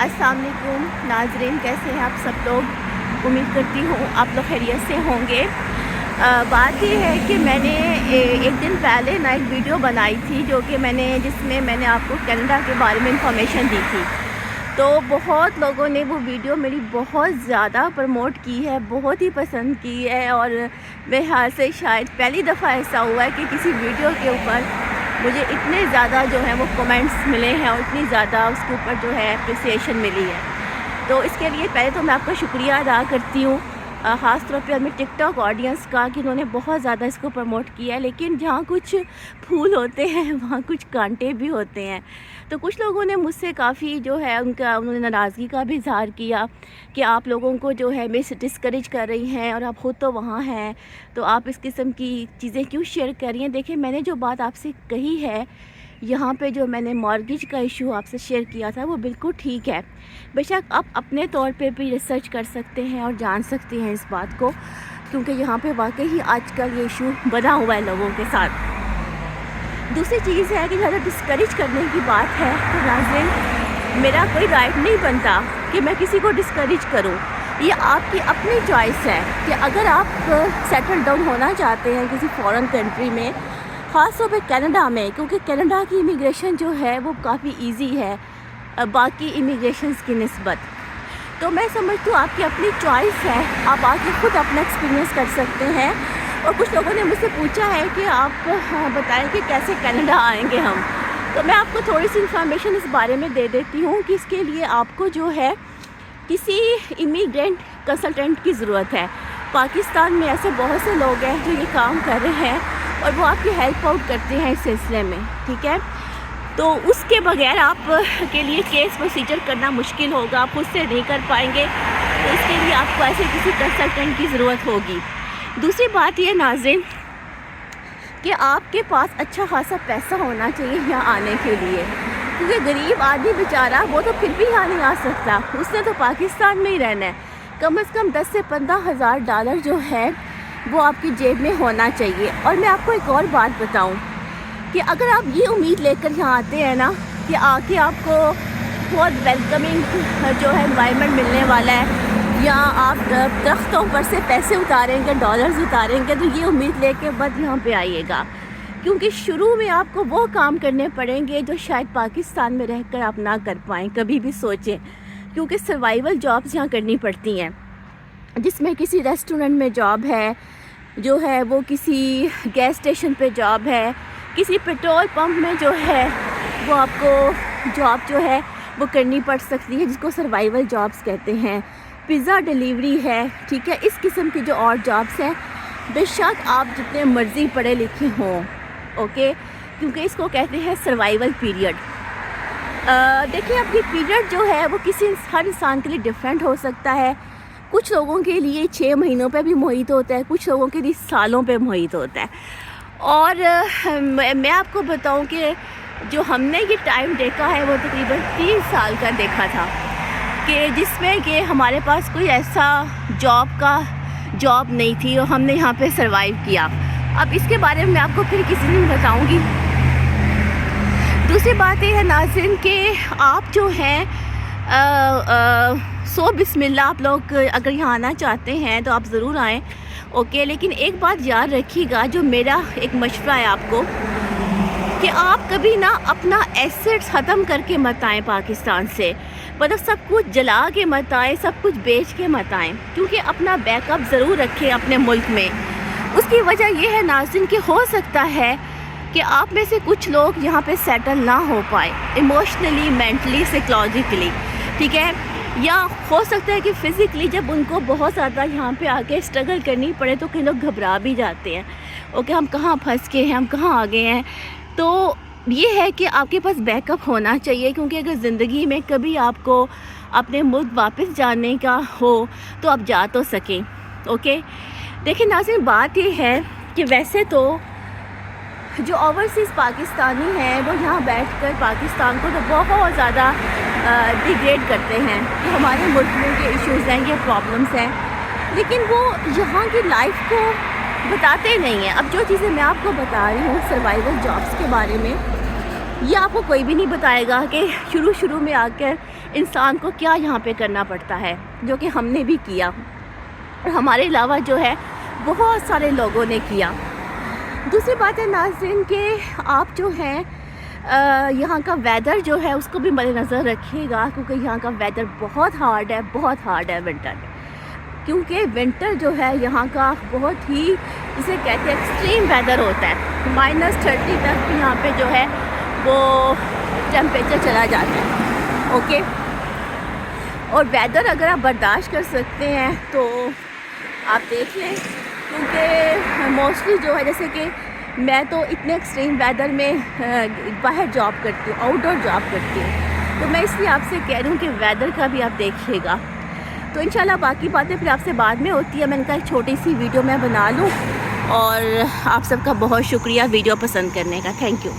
अस्सलाम वालेकुम नाज़रीन, कैसे हैं आप सब लोग। उम्मीद करती हूँ आप लोग खैरियत से होंगे। बात ये है कि मैंने एक दिन पहले ना एक वीडियो बनाई थी जिसमें मैंने आपको कनाडा के बारे में इंफॉर्मेशन दी थी। तो बहुत लोगों ने वो वीडियो मेरी बहुत ज़्यादा प्रमोट की है, बहुत ही पसंद की है। और मेरे ख्याल से शायद पहली दफ़ा ऐसा हुआ है कि किसी वीडियो के ऊपर मुझे इतने ज़्यादा जो है वो कमेंट्स मिले हैं और इतनी ज़्यादा उसके ऊपर जो है अप्रिसिएशन मिली है। तो इसके लिए पहले तो मैं आपका शुक्रिया अदा करती हूँ, ख़ास तौर पे अपने टिकटॉक ऑडियंस का, कि उन्होंने बहुत ज़्यादा इसको प्रमोट किया है। लेकिन जहाँ कुछ फूल होते हैं वहाँ कुछ कांटे भी होते हैं। तो कुछ लोगों ने मुझसे काफ़ी जो है उन्होंने नाराज़गी का भी इज़हार किया कि आप लोगों को जो है मिस डिस्करेज कर रही हैं और आप खुद तो वहाँ हैं, तो आप इस किस्म की चीज़ें क्यों शेयर कर रही हैं। देखिए, मैंने जो बात आपसे कही है, यहाँ पे जो मैंने मॉर्गेज का इशू आपसे शेयर किया था, वो बिल्कुल ठीक है। बेशक आप अपने तौर पे भी रिसर्च कर सकते हैं और जान सकते हैं इस बात को, क्योंकि यहाँ पे वाकई ही आजकल ये इशू बना हुआ है लोगों के साथ। दूसरी चीज़ है कि ज़्यादा डिस्करेज करने की बात है तो नाज़रीन, मेरा कोई राइट नहीं बनता कि मैं किसी को डिस्करेज करूँ। ये आपकी अपनी चॉइस है कि अगर आप सेटल डाउन होना चाहते हैं किसी फॉरेन कंट्री में, ख़ास तौर पे कनाडा में, क्योंकि कनाडा की इमिग्रेशन जो है वो काफ़ी इजी है बाकी इमिग्रेशंस की निस्बत। तो मैं समझती हूँ आपकी अपनी चॉइस है, आप आके खुद अपना एक्सपीरियंस कर सकते हैं। और कुछ लोगों ने मुझसे पूछा है कि आप बताएं कि कैसे कनाडा आएंगे हम। तो मैं आपको थोड़ी सी इन्फॉर्मेशन इस बारे में दे देती हूँ कि इसके लिए आपको जो है किसी इमिग्रेंट कंसल्टेंट की ज़रूरत है। पाकिस्तान में ऐसे बहुत से लोग हैं जो ये काम कर रहे हैं और वो आपकी हेल्प आउट करते हैं इस सिलसिले में, ठीक है। तो उसके बगैर आप के लिए केस प्रोसीजर करना मुश्किल होगा, आप खुद से नहीं कर पाएंगे। तो इसके लिए आपको ऐसे किसी कंसल्टेंट की ज़रूरत होगी। दूसरी बात ये नाज़रीन कि आपके पास अच्छा खासा पैसा होना चाहिए यहाँ आने के लिए, क्योंकि गरीब आदमी बेचारा वो तो फिर भी यहाँ नहीं आ सकता, उसने तो पाकिस्तान में ही रहना है। कम से कम 10 से 15 हज़ार डॉलर जो है वो आपकी जेब में होना चाहिए। और मैं आपको एक और बात बताऊं कि अगर आप ये उम्मीद लेकर यहाँ आते हैं ना कि आके आपको बहुत वेलकमिंग जो है एनवायरनमेंट मिलने वाला है, या आप दरख्तों पर से पैसे उतारेंगे, डॉलर्स उतारेंगे, तो ये उम्मीद लेके बस यहाँ पे आइएगा, क्योंकि शुरू में आपको वो काम करने पड़ेंगे जो शायद पाकिस्तान में रहकर आप ना कर पाएँ। कभी भी सोचें, क्योंकि सर्वाइवल जॉब्स यहाँ करनी पड़ती हैं, जिसमें किसी रेस्टोरेंट में जॉब है जो है, वो किसी गैस स्टेशन पे जॉब है, किसी पेट्रोल पंप में जो है वो आपको जॉब जो है वो करनी पड़ सकती है, जिसको सर्वाइवल जॉब्स कहते हैं। पिज़्ज़ा डिलीवरी है, ठीक है। इस किस्म की जो और जॉब्स हैं, बेशक आप जितने मर्ज़ी पढ़े लिखे हों, ओके, क्योंकि इसको कहते हैं सर्वाइवल पीरियड। देखिए, आपकी पीरियड जो है वो हर इंसान के लिए डिफरेंट हो सकता है। कुछ लोगों के लिए 6 महीनों पे भी मुहित होता है, कुछ लोगों के लिए सालों पे मुहित होता है। और मैं आपको बताऊं कि जो हमने ये टाइम देखा है वो तकरीबन 3 साल का देखा था, कि जिसमें कि हमारे पास कोई ऐसा जॉब नहीं थी और हमने यहाँ पे सरवाइव किया। अब इसके बारे में मैं आपको फिर किसी दिन बताऊँगी। दूसरी बात ये है नाज़रीन कि आप जो हैं सो बिस्मिल्लाह, आप लोग अगर यहाँ आना चाहते हैं तो आप ज़रूर आएँ, ओके। लेकिन एक बात याद रखिएगा, जो मेरा एक मशवरा है आपको, कि आप कभी ना अपना एसेट्स ख़त्म करके मत आएँ पाकिस्तान से, मतलब सब कुछ जला के मत आएँ, सब कुछ बेच के मत आएँ, क्योंकि अपना बैकअप ज़रूर रखें अपने मुल्क में। उसकी वजह यह है नाज़रीन कि हो सकता है कि आप में से कुछ लोग यहाँ पे सेटल ना हो पाए, इमोशनली, मेंटली, साइकोलॉजिकली, ठीक है। या हो सकता है कि फ़िज़िकली जब उनको बहुत ज़्यादा यहाँ पे आके स्ट्रगल करनी पड़े तो कई लोग घबरा भी जाते हैं, ओके, हम कहाँ फंस के हैं, हम कहाँ आ गए हैं। तो ये है कि आपके पास बैकअप होना चाहिए, क्योंकि अगर ज़िंदगी में कभी आपको अपने मुल्क वापस जाने का हो तो आप जा तो सकें, ओके। देखिए नाज़रीन, बात ये है कि वैसे तो जो ओवरसीज़ पाकिस्तानी हैं वो यहाँ बैठकर पाकिस्तान को तो बहुत ज़्यादा डिग्रेड करते हैं कि हमारे मुल्क में ये इश्यूज़ हैं, ये प्रॉब्लम्स हैं, लेकिन वो यहाँ की लाइफ को बताते नहीं हैं। अब जो चीज़ें मैं आपको बता रही हूँ सर्वाइवल जॉब्स के बारे में, ये आपको कोई भी नहीं बताएगा कि शुरू में आकर انسان کو کیا یہاں پہ کرنا پڑتا ہے، جو کہ ہم نے بھی کیا اور ہمارے علاوہ جو ہے بہت سارے لوگوں نے کیا۔ دوسری بات ہے ناظرین کہ آپ جو ہیں یہاں کا ویدر جو ہے اس کو بھی مد نظر رکھیے گا، کیونکہ یہاں کا ویدر بہت ہارڈ ہے ونٹر میں، کیونکہ ونٹر جو ہے یہاں کا بہت ہی جسے کہتے ہیں ایکسٹریم ویدر ہوتا ہے، -30 تک یہاں پہ جو ہے وہ ٹیمپریچر چلا جاتا ہے، اوکے۔ اور ویدر اگر آپ برداشت کر سکتے ہیں تو آپ دیکھ لیں، کیونکہ موسٹلی جو ہے جیسے کہ میں تو اتنے ایکسٹریم ویدر میں باہر جاب کرتی ہوں، آؤٹ ڈور جاب کرتی ہوں، تو میں اس لیے آپ سے کہہ رہی ہوں کہ ویدر کا بھی آپ دیکھیے گا۔ تو انشاءاللہ باقی باتیں پھر آپ سے بعد میں ہوتی ہے، میں نے کہا ایک چھوٹی سی ویڈیو میں بنا لوں، اور آپ سب کا بہت شکریہ ویڈیو پسند کرنے کا، تھینک یو۔